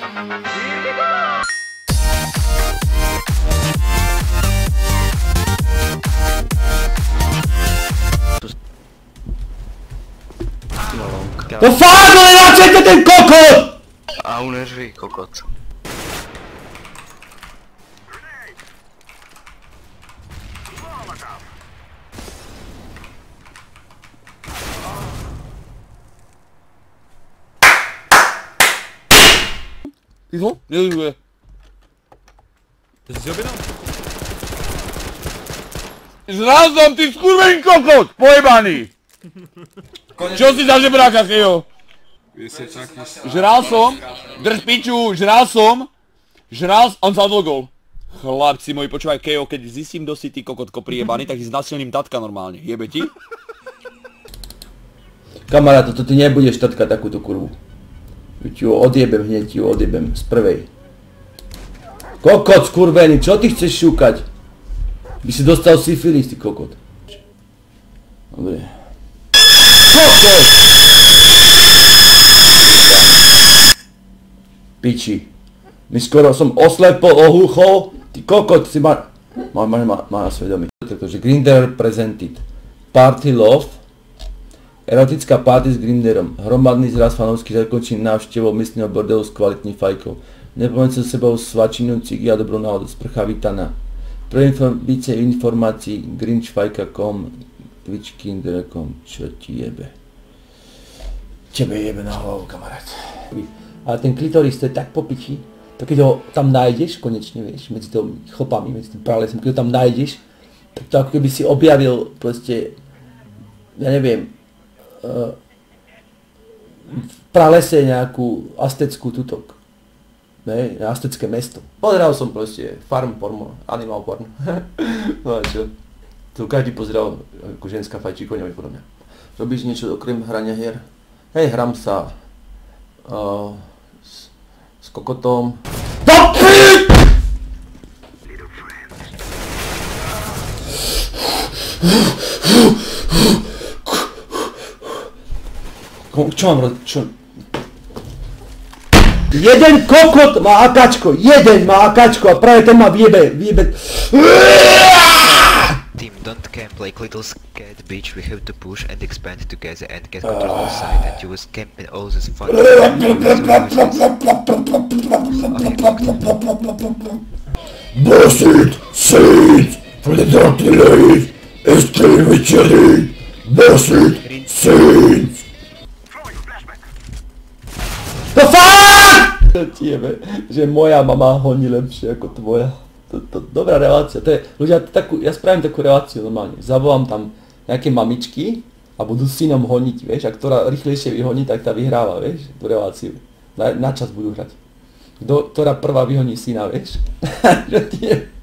To fakt, ale načete ten kokot! A uneří kokot. Ticho? Nevyžuje. To jsi objednal? Žral som, ty skurvený kokot! Pojebaný! Čo si za žebráka, Kejo? Žral som, drž piču, žral som, on sa odlogol. Chlapci moji, počúvaj, Kejo, keď zistím, kto si ty kokotko priebaný, tak si znasilním tatka normálne, jebe ti? Kamarát, toto ty nebudeš tatkať takúto kurvu. Ti ju odjebem hneď, ti ju odjebem z prvej. Kokot skurvený, čo ty chceš šúkať? By si dostal syfilis, ty kokot. Dobre. Kokot! Piči. My skoro som oslepol, ohluchol. Ty kokot, si má na svedomí. Takže Grindr presented. Party love. Erotická party s Grinderom. Hromadný zraz fanovský zakončí návštevou miestneho bordelu s kvalitní fajkou. Nepomeň sa sebou svačinu, cigy a dobrú náhodu. Sprcha vítaná. Pre více informácií grinchfajka.com, twitchkinder.com. Čo ti jebe? Tebe jebe na hlavu, kamarát. Ale ten klitoris, to je tak po piči. To keď ho tam nájdeš, konečne vieš, medzi tými chlpami, medzi tým pralesem, keď ho tam nájdeš, tak to ako keby si objavil proste, ja neviem, v pralese nejakú azteckú tutok. Ne, aztecké mesto. Pozeral som proste farm porno, animal porno. No a čo? To každý pozeral ako ženská fajčí koňovi podľa mňa. Robíš niečo okrem hrania hier? Hej, hram sa s kokotom. Čo mám robiť? Čo? Jeden kokot má akačko, jeden má akačko a práve ten má vyjebe. Team, don't camp like little scared bitch, we have to push and expand together and get control of side and you will camp in all this fucking Bullshit, seeds, for the dirty ladies, extreme chili, bullshit, seeds. The fuck! Tiebe, že moja mama honí lepšie ako tvoja. Dobrá relácia, to je, ľudia, ja spravím takú reláciu normálne. Zavolám tam nejaké mamičky a budú synom honiť, vieš, a ktorá rýchlejšie vyhoní, tak tá vyhráva, vieš, tú reláciu. Na čas budú hrať. Ktorá prvá vyhoní syna, vieš. Že tie...